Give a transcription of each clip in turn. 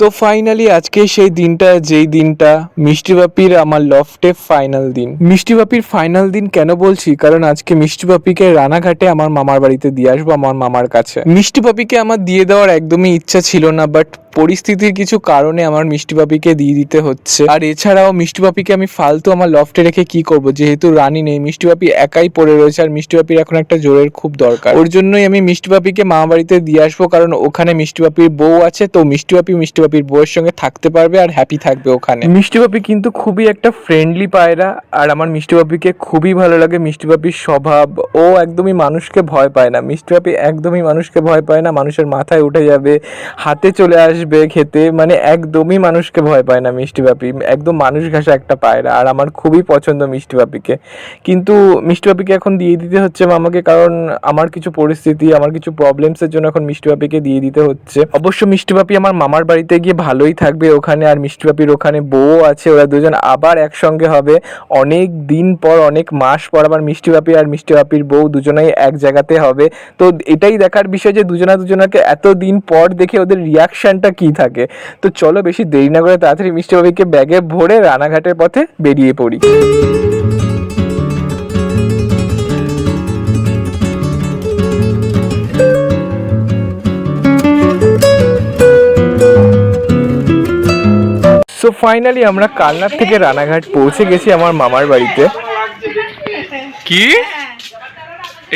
তো ফাইনালি আজকে সেই দিনটা, যেই দিনটা মিষ্টি বাপির আমার লফটে ফাইনাল দিন। মিষ্টি বাপির ফাইনাল দিন কেন বলছি, কারণ আজকে মিষ্টি বাপিকে রানাঘাটে আমার মামার বাড়িতে দিয়ে আসবো, আমার মামার কাছে। মিষ্টি বাপিকে আমার দিয়ে দেওয়ার একদমই ইচ্ছা ছিল না, বাট পরিস্থিতির কিছু কারণে আমার মিষ্টি বাপিকে দিয়ে দিতে হচ্ছে। আর এছাড়াও মিষ্টি বাপিকে আমি ফালতু আমার লফটে রেখে কি করব, যেহেতু রানী নেই, মিষ্টি বাপি একাই পড়ে রয়েছে, আর মিষ্টি বাপির এখন একটা জোরের খুব দরকার। ওর জন্যই আমি মিষ্টি বাপিকে মামা বাড়িতে দিয়ে আসবো, কারণ ওখানে মিষ্টি বাপির বউ আছে, তো মিষ্টি বাপির বউয়ের সঙ্গে থাকতে পারবে আর হ্যাপি থাকবে ওখানে। মিষ্টি বাপি কিন্তু খুবই একটা ফ্রেন্ডলি পায়রা, আর আমার মিষ্টি বাপিকে খুবই ভালো লাগে। মিষ্টি বাপির স্বভাব, ও একদমই মানুষকে ভয় পায় না। মিষ্টি বাপি একদমই মানুষকে ভয় পায় না, মানুষের মাথায় উঠে যাবে, হাতে চলে আসবে খেতে, মানে একদমই মানুষকে ভয় পায় না মিষ্টি বাপি। একদম মানুষ ঘাসা একটা পায়রা, আর আমার খুবই পছন্দ মিষ্টি বাপিকে। কিন্তু মিষ্টি বাপিকে এখন দিয়ে দিতে হচ্ছে মামাকে, কারণ আমার কিছু পরিস্থিতি, আমার কিছু প্রবলেমসের জন্য এখন মিষ্টি বাপিকে দিয়ে দিতে হচ্ছে। অবশ্য মিষ্টি বাপি আমার মামার বাড়িতে গিয়ে ভালোই থাকবে ওখানে, আর মিষ্টি বাপির ওখানে বউ আছে, ওরা দুজন আবার একসঙ্গে হবে। অনেক দিন পর, অনেক মাস পর আবার মিষ্টি বাপি আর মিষ্টি বাপির বউ দুজনেই এক জায়গাতে হবে। তো এটাই দেখার বিষয় যে দুজনাকে এত দিন পর দেখে ওদের রিয়াকশনটা কি থাকে। তো চলো বেশি দেরি না করে তাড়াতাড়ি মিষ্টি বাপিকে ব্যাগে ভরে রানাঘাটের পথে বেরিয়ে পড়ি। সো ফাইনালি আমরা কালনার থেকে রানাঘাট পৌঁছে গেছি আমার মামার বাড়িতে। কি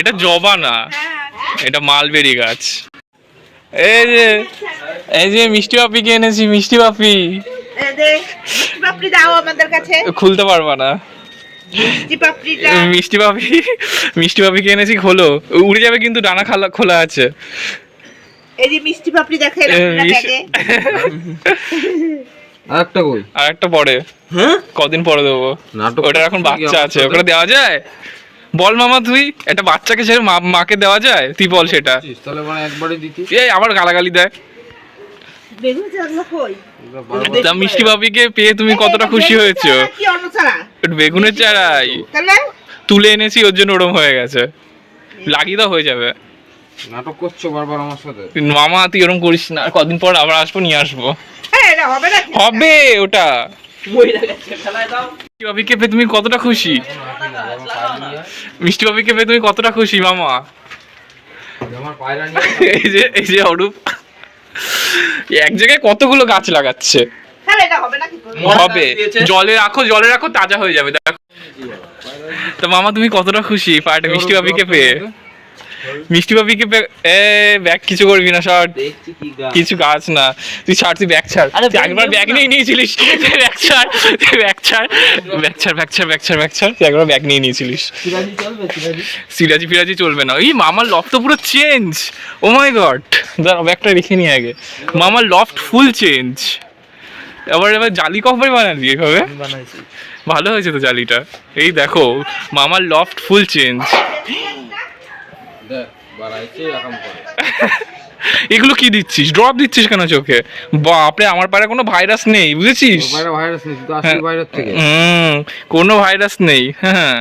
এটা জবা না, এটা মালবেরি গাছ। এই যে মিষ্টি বাপিকে এনেছি, মিষ্টি বাপি দাও আমাদের কাছে। খুলতে পারবা না মিষ্টি বাপিকে এনেছি, খোলো, উড়ে যাবে কিন্তু, ডানা খোলা আছে। এই যে মিষ্টি পাপড়ি দেখে আরেকটা পরে, কদিন পরে দেবো। ওটার এখন বাচ্চা আছে, ওটা দেওয়া যায়? বল মামা, তুই একটা বাচ্চাকে ছেড়ে মাকে দেওয়া যায়? তুই বল সেটা। এই আবার গালাগালি দেয়। মিষ্টি বাপিকে পেয়ে তুমি কতটা খুশি হয়েছো? বেগুনের চারাই তুলে এনেছি, ওর জন্য ওরম হয়ে গেছে। লাগিয়ে দাও, হয়ে যাবে। নাটক করছো বারবার আমার সাথে। মামা তুই ওরম করিস না, কদিন পর আবার আসবো, নিয়ে আসবো। হবে ওটা। মিষ্টি বাপিকে পেয়ে তুমি কতটা খুশি? মিষ্টি বাপিকে পেয়ে তুমি কতটা খুশি মামা? এই যে অরূপ এক জায়গায় কতগুলো গাছ লাগাচ্ছে। হবে, জলে রাখো, তাজা হয়ে যাবে। দেখো তো মামা, তুমি কতটা খুশি পায়রাটা মিষ্টি বাপিকে পেয়ে? মিষ্টি বাপিকে ব্যাগ কিছু করবি না, সর। কিছু গাছ না, তুই ছাড়, তুই ব্যাগ ছাড়। একবার ব্যাগ নিয়ে নিয়েছিলিস, ব্যাগ ছাড়, তুই একবার ব্যাগ নিয়ে নিয়েছিলিস। সিরাজি চলবে না। এই মামার লফট তো পুরো চেঞ্জ। ও মাই গড, দাঁড়া ব্যাগটা রেখে নিয়ে আগে। মামার লফট ফুল চেঞ্জ। এবার জালি কবে বানালি এভাবে? ভালো হয়েছে তো জালিটা। এই দেখো মামার লফট ফুল চেঞ্জ। এগুলো কি দিচ্ছিস? ড্রপ দিচ্ছিস কেন চোখে? বাপরে, আমার পায়ে কোনো ভাইরাস নেই, বুঝেছিস? কোনো ভাইরাস নেই। হ্যাঁ,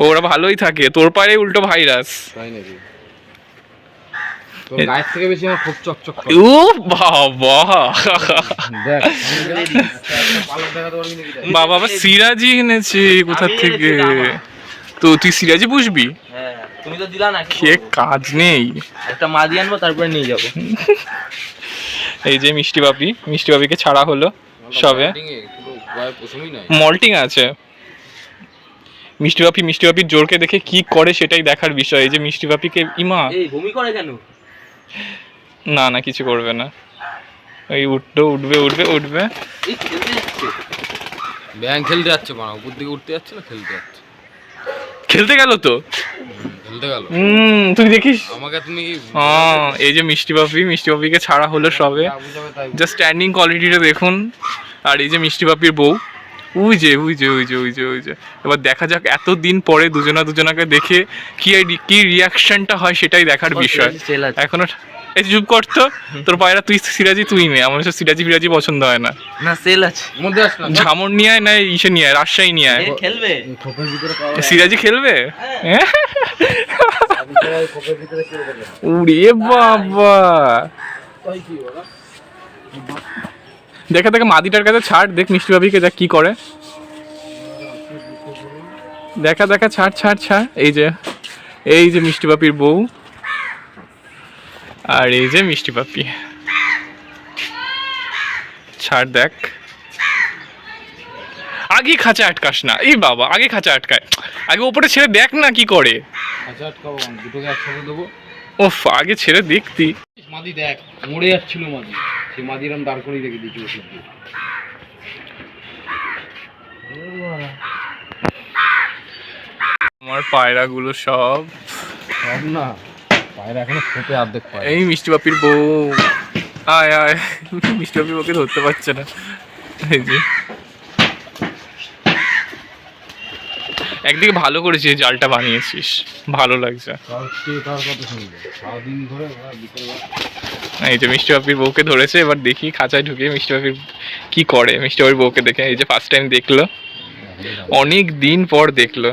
ওরা ভালোই থাকে, তোর পায়ে উল্টো ভাইরাস। ও বাবা, বাবা সিরাজি এনেছি কোথা থেকে? তো তুই সিরাজি পুষবি? তুমি তো দিলা না, কে কাজ নেই। একটা মাদি আনবো, তারপরে নিয়ে যাবো। এই যে মিষ্টি বাপিকে ছাড়া হলো সবে, মল্টিং আছে। মিষ্টি বাপির জোরকে দেখে কি করে সেটাই দেখার বিষয়। এই যে মিষ্টি বাপিকে, ইমা এই ভূমি করে কেন? না কিছু করবে না, ওই উঠবে। ব্যাংক খেলতে যাচ্ছে, উপর দিকে উঠতে যাচ্ছে না, খেলতে গেল তো। তুই দেখিস আমাকে তুমি। এই যে মিষ্টি বাপিকে ছাড়া হলো সবে, জাস্ট স্ট্যান্ডিং কোয়ালিটিটা দেখুন। আর এই যে মিষ্টি বাপির বউ, ওই যে এবার দেখা যাক এতদিন পরে দুজনাকে দেখে কি রিয়াকশনটা হয়, সেটাই দেখার বিষয়। এখনো এই চুপ করতো, তোর পায়রা তুই সিরাজি তুই নে। আমার সিরাজি পছন্দ হয় না। সেল আছে ঝামর নিয়ে আয়, না ইসে নিয়ে আয়, রাজশাহী নিয়ে আয়। খেলবে সিরাজি খেলবে? ওরে বাবা, দেখে দেখে মাদিটার কাছে ছাড়, দেখ মিষ্টি ভাবিকে দেখ কি করে। দেখা দেখা ছাড় ছাড় ছাড়। এই যে মিষ্টি পাপির বউ, আর এই যে মিষ্টি পাপি। ছাড় দেখ, আগে খাঁচা আটকাস না। এই বাবা, আগে খাঁচা আটকায়, আগে ওপরে ছেড়ে দেখ না কি করে। আচ্ছা আটকাবো, দুটোকে একসাথে দেবো। ওফ, আগে ছেড়ে দেখতি। মাদি দেখ মরে যাচ্ছিল মাদি, সেই মাদির আমি দাঁড় করিয়ে রেখে দিয়েছি ওষুধ দিয়ে। আমার পায়রাগুলো সব সব না, পায়রা এখনো খোপে অর্ধেক পায়। এই মিষ্টি পাপির বউ, আয় আয়। মিষ্টি পাপির বউকে ধরতে পারছে না। এই যে একদিকে ভালো করেছিস, জালটা বানিয়েছিস, ভালো লাগছে। তার কথা শুনবে সারাদিন ধরে বিকেলবেলা। এই যে মিষ্টি পাপির বউকে ধরেছে, এবার দেখি খাঁচায় ঢুকে মিষ্টি পাপির কি করে। মিষ্টি পাপির বউকে দেখে, এই যে ফার্স্ট টাইম দেখলো, অনেক দিন পর দেখলো।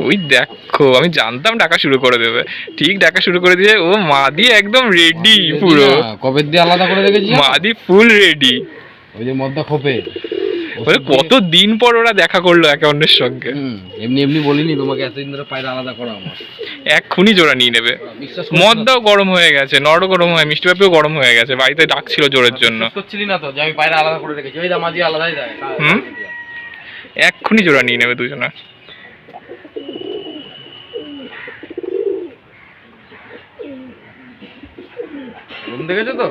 ওই দেখো, আমি জানতাম ডাকা শুরু করে দেবে, ঠিক ডাকা শুরু করে দিয়ে ও মাদি একদম রেডি পুরো। কবে দিয়ে আলাদা করে রেখেছি, মাদি ফুল রেডি। ওই যে মদ্দা খোপে কত দিন পর ওরা দেখা করলো একে অন্যের সঙ্গে। এমনি এমনি বলিনি তোমাকে এতদিন ধরে পায়রা আলাদা করা আমার। এক্ষুনি জোড়া নিয়ে নেবে। মদটাও গরম হয়ে গেছে, নরও গরম হয়ে, মিষ্টি পাপিও গরম হয়ে গেছে, বাড়িতে ডাকছিল জোরের জন্য। করছিলি না তো যে আমি পায়রা আলাদা করে রেখেছি, ওই দা মাঝি আলাদাই যায়। এক্ষুনি জোড়া নিয়ে নেবে দুজনে। রুম দেখেছো তো?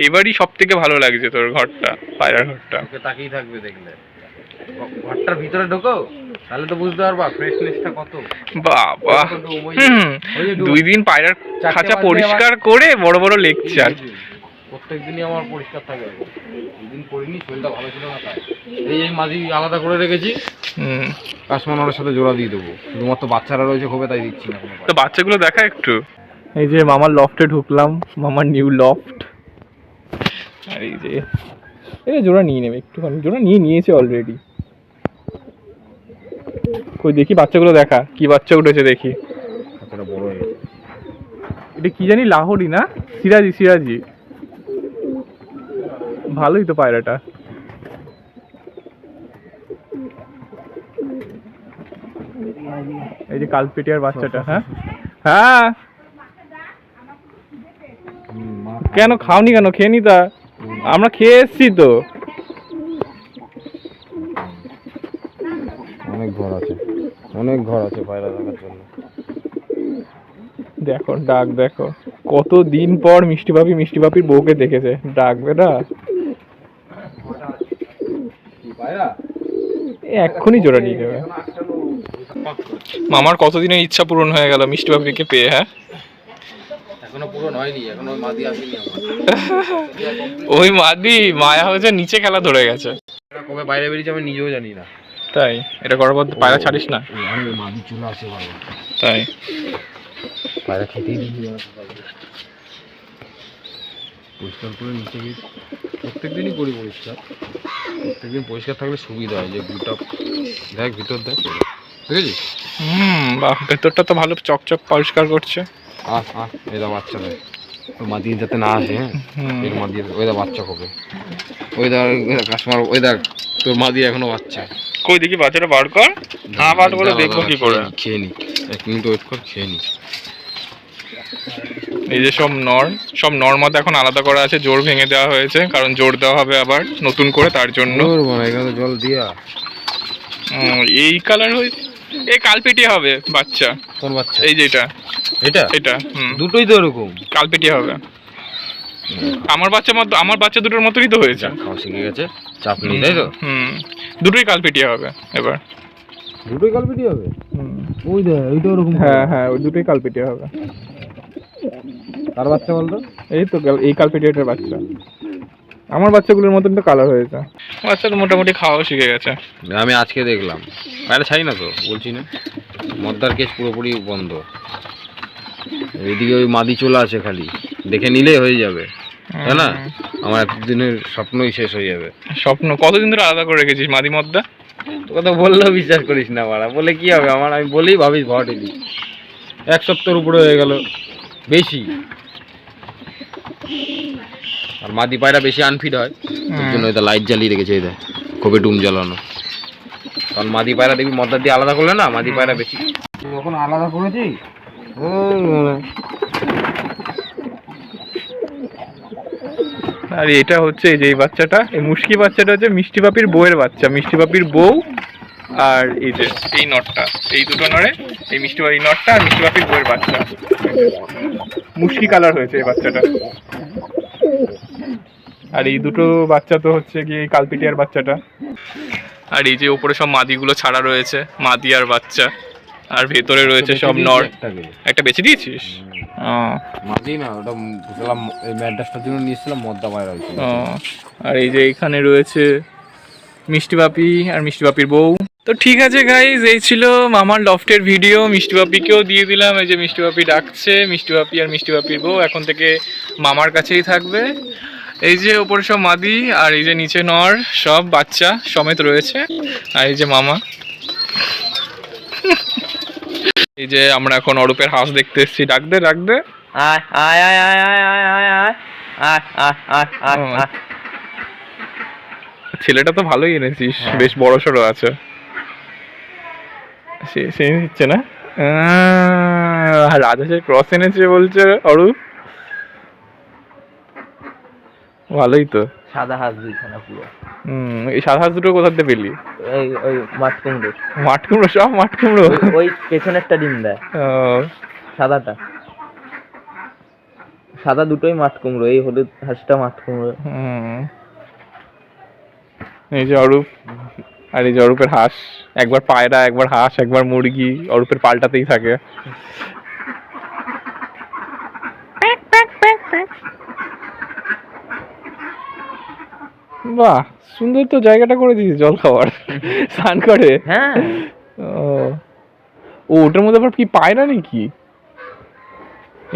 এবারই সব থেকে ভালো লাগছে তোর ঘরটা, পায়রার ঘরটা। তাকিয়ে থাকবে দেখলে, ঘরটার ভিতরে ঢোকো তাহলে তো বুঝতে পারবা ফ্রেশনেসটা কত। বাবা, 2 দিন পায়রার খাঁচা পরিষ্কার করে বড় বড় লেকচার। প্রত্যেকদিনই আমার পরিষ্কার থাকে, দুদিন করিনি, শরীরটা ভালো ছিল না তাই। এই মাঝি আলাদা করে রেখেছি, কাশমানোর সাথে জোড়া দিয়ে দেবো। শুধুমাত্র বাচ্চারা রয়েছে খোপে, তাই দিচ্ছি না। তো বাচ্চাগুলো দেখা একটু। এই যে মামার লফটে ঢুকলাম, মামার নিউ লফট। আর এই যে এটা জোড়া নিয়ে নেবে একটুখানি, জোড়া নিয়েছে অলরেডি। কই দেখি বাচ্চাগুলো, দেখা কি বাচ্চা উঠেছে দেখি। বড় হয়ে গেছে, এটা কি জানি, লাহোরি না সিরাজি। ভালোই তো পায়রাটা। এই যে কালপেটিয়ার বাচ্চাটা। হ্যাঁ হ্যাঁ, কেন খাওনি কেন? খেয়ে নি তা, আমরা খেয়ে এসছি তো। অনেক ঘর আছে পায়রা দেখার জন্য। দেখো ডাক, দেখো কত দিন পর মিষ্টি পাপির বউকে দেখেছে, ডাকবে না? এক্ষুনি জোড়া নিয়ে যাবে। মামার কতদিনের ইচ্ছা পূরণ হয়ে গেল মিষ্টি পাপিকে পেয়ে। হ্যাঁ, এখনো পূরণ হয়নি, এখনো মাদি আসেনি আমার। ওই মাদি মায়া হয়েছে, নিচে খেলা ধরে গেছে। কবে বাইরে বেরিয়েছে আমি নিজেও জানি না। তাই এটা করার পর পায়রা ছাড়িস না? মাদি চলে আসে ভালো, তাই পায়রা খেতেই দিই। পরিষ্কার করে নিচে গিয়ে প্রত্যেকদিনই করি পরিষ্কার। প্রত্যেকদিন পরিষ্কার থাকলে সুবিধা হয়। যে গুটা দেখ, ভিতর দেখ, বুঝেছিস? বাহ, ভেতরটা তো ভালো চকচক পরিষ্কার করছে। এদা বাচ্চা দেখ, মাদি যাতে না আসে। হ্যাঁ, মাদি ওই দা বাচ্চা কবে, ওই দা কাস্টমার, ওই দেখ তোর মাদি এখনো বাচ্চা। কই দেখি বাচ্চাটা বার কর। হ্যাঁ, বার করে দেখবো কি করে। খেয়ে নি, 1 মিনিট ওয়েট কর, খেয়ে নি। এই যে সব নর মধ্যে এখন আলাদা করা আছে, জোর ভেঙে দেওয়া হয়েছে, কারণ জোর দেওয়া হবে আবার নতুন করে, তার জন্য। এখানে জল দিয়া এই কালার হয়েছে, এই কালপেটিয়া হবে বাচ্চা। কোন বাচ্চা? এই যে এটা দুটোই তো এরকম কালপেটিয়া হবে। আমার বাচ্চা দুটোর মতনই তো হয়েছে। খাওয়া শিখে গেছে, চাপ নেই, তাই তো? দুটোই কালপেটিয়া হবে এবার। দুটোই কালপেটিয়া হবে? ওই দেখ, ওইটা ওরকম। হ্যাঁ, ওই দুটোই কালপেটিয়া হবে। কার বাচ্চা বলতো? এই তো এই কালপেটিয়াটার বাচ্চা। আমার বাচ্চাগুলোর মতন তো কালার হয়েছে। বাচ্চা তো মোটামুটি খাওয়াও শিখে গেছে। আমি আজকে দেখলাম, বাইরে ছাড়ি না তো, বলছি না, মদ্দার কেস পুরোপুরি বন্ধ। এইদিকে ওই মাদি চলে আছে, খালি দেখে নিলেই হয়ে যাবে, তাই না? আমার এতদিনের স্বপ্নই শেষ হয়ে যাবে। স্বপ্ন কতদিন ধরে আলাদা করে রেখেছিস মাদি মদ্দা? তোকে তো বললেও বিশ্বাস করিস না মারা, বলে কি হবে আমার, আমি বলেই ভাবিস ঘটেলি। 1 সপ্তাহের উপরে হয়ে গেল, বেশি। আর মাদি পায়রা বেশি আনফিট হয়, ওর জন্য এটা লাইট জ্বালিয়ে রেখেছে, এটা খুবই ডুম জ্বালানো। কারণ মাদি পায়রা দেখবি মদ্দার দিয়ে আলাদা করলে না, মাদি পায়রা বেশি যখন আলাদা করেছি। আর এটা হচ্ছে এই যে এই বাচ্চাটা, এই মুশকি বাচ্চাটা হচ্ছে মিষ্টি পাপির বউয়ের বাচ্চা, মিষ্টি পাপির বউ। আর এই যে এই নটটা, এই দুটো নরে, এই মিষ্টি এই নটটা আর মিষ্টি পাপির বউয়ের বাচ্চা। মুশকি কালার হয়েছে এই বাচ্চাটা। আর এই দুটো বাচ্চা তো হচ্ছে গিয়ে কালপিটিয়ার বাচ্চাটা। আর এই যে উপরে সব মাদিগুলো ছাড়া রয়েছে, মাদি আর বাচ্চা। আর ভেতরে রয়েছে সব নর। একটা বেঁচে দিয়েছিস? মাদি না, ওটা বুঝলাম এই ম্যাড্রাসটার জন্য নিয়েছিলাম, মদ্দা পায়রা হয়েছে। আর এই যে এখানে রয়েছে মিষ্টি পাপি আর মিষ্টি পাপির বউ। তো ঠিক আছে গাইজ, এই ছিল মামার লফটের ভিডিও। মিষ্টি পাপিকেও দিয়ে দিলাম, এই যে মিষ্টি পাপি ডাকছে, মিষ্টি পাপি আর মিষ্টি পাপির বউ এখন থেকে মামার কাছেই থাকবে। এই যে ওপরে সব মাদি আর এই যে নিচে নর, সব বাচ্চা সমেত রয়েছে। আর এই যে মামা। এই যে আমরা এখন অরূপের হাঁস দেখতে এসেছি। ডাক দে, ডাক দে। আয় আয় আয় আয় আয় আয় আয় আয় আয় আয় আয় আয় আয়। ছেলেটা তো ভালোই এনেছিস, বেশ বড় সড়ো আছে। সে নিচ্ছে না, রাজহাঁসের ক্রস এনেছে বলছে অরূপ। ভালোই তো। সাদা হাঁস দুইখানা পুরো। এই সাদা হাঁস দুটো কোথা থেকে পেলি? এই ওই মাঠ কুমড়ো। মাঠ কুমড়ো, সব মাঠ কুমড়ো। ওই পেছনেরটা ডিম দেয়, সাদাটা। সাদা দুটোই মাঠ কুমড়ো, এই হলুদ হাঁসটা মাঠ কুমড়ো। এই যে অরূপ, আর এই যে অরূপের হাঁস। একবার পায়রা, একবার হাঁস, একবার মুরগি, অরূপের পাল্টাতেই থাকে। বাহ, সুন্দর তো জায়গাটা করে দিয়েছে জল খাওয়ার, স্নান করে। হ্যাঁ। ও ওটার মধ্যে আবার কি পায়রা নাকি?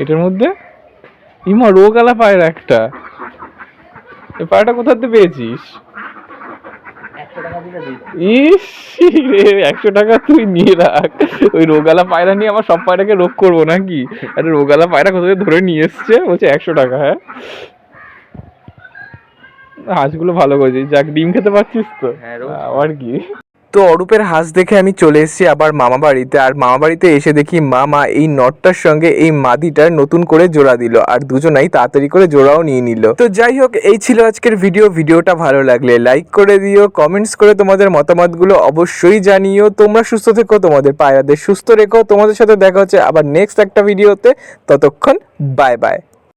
এটার মধ্যে ইমা রোগালা পায়রা একটা। এই পায়রাটা কোথা থেকে পেয়েছিস? 100 টাকা দিলে দিই। ইস রে, 100 টাকা তুই নিয়ে রাখ। ওই রোগালা পায়রা নিয়ে আমার সব পায়রাকে রোগ করবো নাকি? আরে রোগালা পায়রা কোথা থেকে ধরে নিয়ে এসছে, বলছে 100 টাকা। হ্যাঁ, হাঁসগুলো ভালো করেছিস, যাক ডিম খেতে পারছিস তো। আবার কি। তো অরূপের হাঁস দেখে আমি চলে এসেছি আবার মামা বাড়িতে। আর মামা বাড়িতে এসে দেখি মামা এই নটটার সঙ্গে এই মাদিটার নতুন করে জোড়া দিল, আর দুজনাই তাড়াতাড়ি করে জোড়াও নিয়ে নিল। তো যাই হোক, এই ছিল আজকের ভিডিওটা ভালো লাগলে লাইক করে দিও, কমেন্টস করে তোমাদের মতামতগুলো অবশ্যই জানিও। তোমরা সুস্থ থেকো, তোমাদের পায়রাদের সুস্থ রেখো। তোমাদের সাথে দেখা হচ্ছে আবার নেক্সট একটা ভিডিওতে। ততক্ষণ বাই বাই।